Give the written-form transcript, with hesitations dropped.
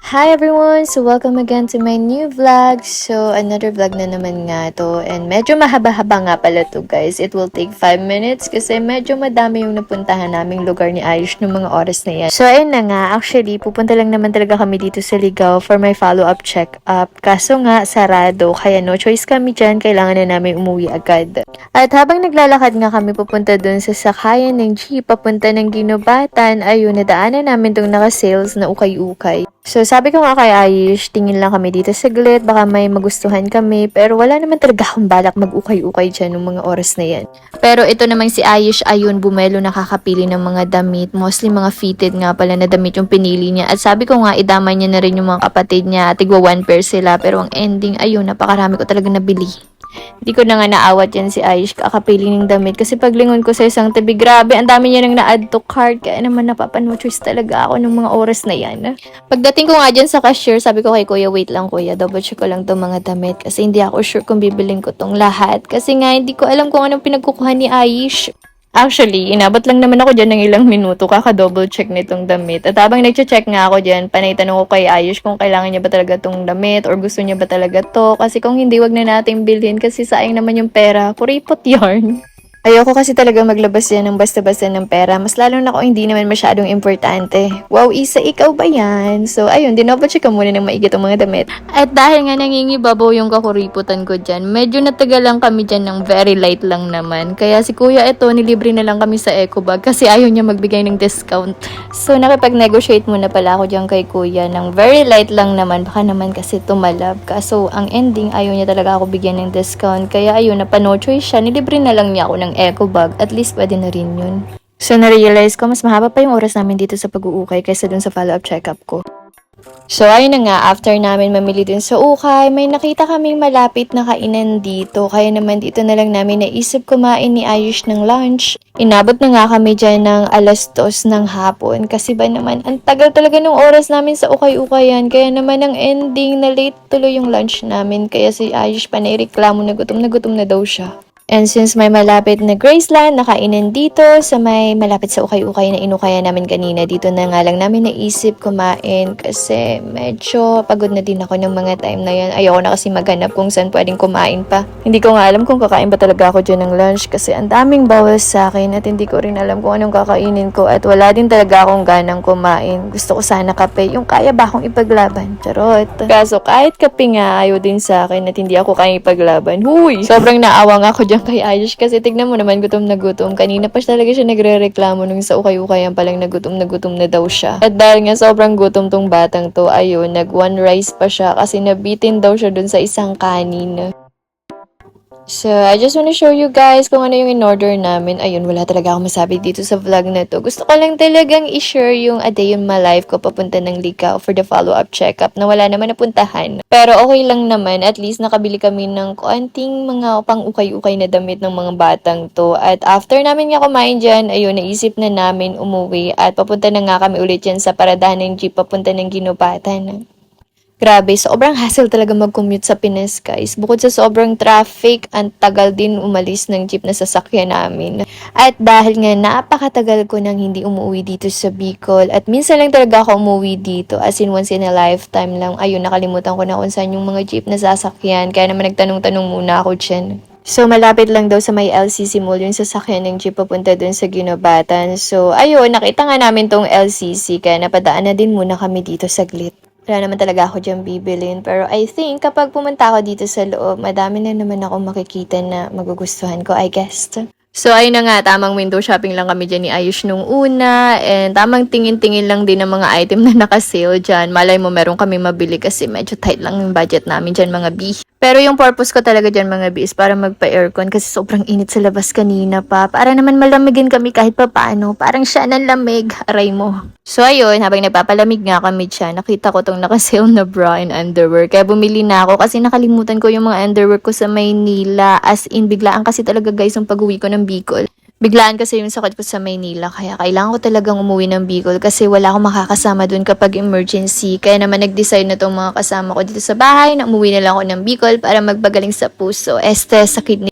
Hi everyone! So welcome again to my new vlog. So another vlog na naman nga to and medyo mahaba-haba nga pala to guys. It will take 5 minutes kasi medyo madami yung napuntahan naming lugar ni Ayush ng mga oras na yan. So ayun na nga, actually pupunta lang naman talaga kami dito sa Ligao for my follow-up check-up. Kaso nga sarado kaya no choice kami dyan, kailangan na namin umuwi agad. At habang naglalakad nga kami pupunta dun sa sakayan ng jeep papunta ng Ginobatan, ayun nadaanan namin tong naka-sales na ukay-ukay. So, sabi ko nga kay Ayush, tingin lang kami dito saglit, baka may magustuhan kami, pero wala naman talaga akong balak mag-ukay-ukay dyan ng mga oras na yan. Pero ito namang si Ayush, ayun, bumelo nakakapili ng mga damit, mostly mga fitted nga pala na damit yung pinili niya. At sabi ko nga, idama niya na rin yung mga kapatid niya, tigwa 1 pair sila, pero ang ending, ayun, napakarami ko talaga nabili. Hindi ko na nga naawat yan si Ayush kakapili ng damit kasi paglingon ko sa isang tabi, grabe, ang dami niya nang na-add to cart kaya naman napapanochoice talaga ako ng mga oras na yan. Pagdating ko nga dyan sa cashier, sabi ko kay kuya, wait lang kuya, double check ko lang tong mga damit kasi hindi ako sure kung bibiling ko tong lahat kasi nga hindi ko alam kung anong pinagkukuhan ni Ayush. Actually, inabot lang naman ako dyan ng ilang minuto kaka-double check nitong damit. At habang nag-check nga ako dyan, panay tanong ko kay Ayush kung kailangan niya ba talaga tong damit or gusto niya ba talaga to. Kasi kung hindi, wag na natin bilhin kasi sayang naman yung pera. Kuripot yarn. Ayoko kasi talaga maglabas yan ng basta-basta ng pera. Mas lalo na kung hindi naman masyadong importante. Wow, Isa, ikaw ba yan? So, ayun, dinoble-check ka muna ng maigi itong mga damit. At dahil nga nangingibabaw yung kakuriputan ko dyan, medyo natagal lang kami dyan ng very light lang naman. Kaya si kuya ito, nilibre na lang kami sa Ecobag kasi ayaw niya magbigay ng discount. So, nakipag-negotiate muna pala ako dyan kay kuya ng very light lang naman. Baka naman kasi tumalab. Kaso, ang ending, ayaw niya talaga ako bigyan ng discount. Kaya ayun, napano choice siya. Nilibre na lang niya ako ng Ecobag, at least pwede na rin yun. So, na-realize ko, mas mahaba pa yung oras namin dito sa pag-uukay kaysa dun sa follow-up check-up ko. So, ayun na nga, after namin mamili dun sa ukay, may nakita kaming malapit na kainan dito. Kaya naman dito na lang namin naisip kumain ni Ayush ng lunch. Inabot na nga kami dyan ng 2:00 ng hapon. Kasi ba naman, ang tagal talaga ng oras namin sa ukay-ukayan. Kaya naman ang ending na late tuloy yung lunch namin. Kaya si Ayush pa naireklamo na gutom na daw siya. And since may malapit na Graceland, nakainan dito sa may malapit sa ukay-ukay na inukaya namin kanina. Dito na nga lang namin naisip kumain kasi medyo pagod na din ako ng mga time na yan. Ayoko na kasi maghanap kung saan pwedeng kumain pa. Hindi ko nga alam kung kakain ba talaga ako dyan ng lunch kasi ang daming bawal sa akin at hindi ko rin alam kung anong kakainin ko at wala din talaga akong ganang kumain. Gusto ko sana kape, yung kaya ba akong ipaglaban? Charot. Kaso kahit kape nga ayaw din sa akin at hindi ako kaya ipaglaban. Huy! Sobrang naawa nga ako dyan kay Ayush kasi tignan mo naman gutom na gutom. Kanina pa talaga siya nagre-reklamo nung sa ukay-ukayan palang na gutom na daw siya. At dahil nga sobrang gutom tong batang to, ayun, nag 1 rice pa siya kasi nabitin daw siya dun sa isang kanin. So, I just wanna show you guys kung ano yung in-order namin. Ayun, wala talaga akong masabi dito sa vlog na to. Gusto ko lang talagang i-share yung a day in my life ko papunta ng Ligao for the follow-up check-up na wala naman napuntahan. Pero okay lang naman, at least nakabili kami ng konting mga pang-ukay-ukay na damit ng mga batang to. At after namin nga kumain dyan, ayun, naisip na namin umuwi at papunta na nga kami ulit yan sa paradahan ng jeep papunta ng Ginobatan. Grabe, sobrang hassle talaga mag-commute sa Pinas, guys. Bukod sa sobrang traffic, ang tagal din umalis ng jeep na sasakyan namin. At dahil nga napakatagal ko nang hindi umuwi dito sa Bicol, at minsan lang talaga ako umuwi dito, as in once in a lifetime lang, ayun, nakalimutan ko na kung saan yung mga jeep na sasakyan. Kaya naman nagtanong-tanong muna ako dyan. So, malapit lang daw sa may LCC Mall yung sasakyan ng jeep papunta dun sa Ginobatan. So, ayun, nakita nga namin tong LCC, kaya napadaan na din muna kami dito saglit. Wala naman talaga ako dyan bibilin. Pero I think kapag pumunta ako dito sa loob, madami na naman ako makikita na magugustuhan ko, I guess. So, ayun na nga, tamang window shopping lang kami dyan ni Ayush nung una. And tamang tingin-tingin lang din ng mga item na naka-sale dyan. Malay mo, meron kami mabili kasi medyo tight lang yung budget namin dyan, mga B. Pero yung purpose ko talaga dyan, mga B, is para magpa-aircon kasi sobrang init sa labas kanina pa. Para naman malamigin kami kahit pa paano. Parang siya ng lamig, aray mo. So, ayun, habang nagpapalamig nga kami dyan, nakita ko tong naka-sale na bra and underwear. Kaya bumili na ako kasi nakalimutan ko yung mga underwear ko sa Maynila. As in, biglaan kasi talaga guys yung pag-uwi ko ng Bicol. Biglaan kasi yung sakit ko sa Maynila, kaya kailangan ko talagang umuwi ng Bicol kasi wala akong makakasama dun kapag emergency. Kaya naman nag-decide na tong mga kasama ko dito sa bahay na umuwi na lang ako ng Bicol para magpagaling sa puso, sakit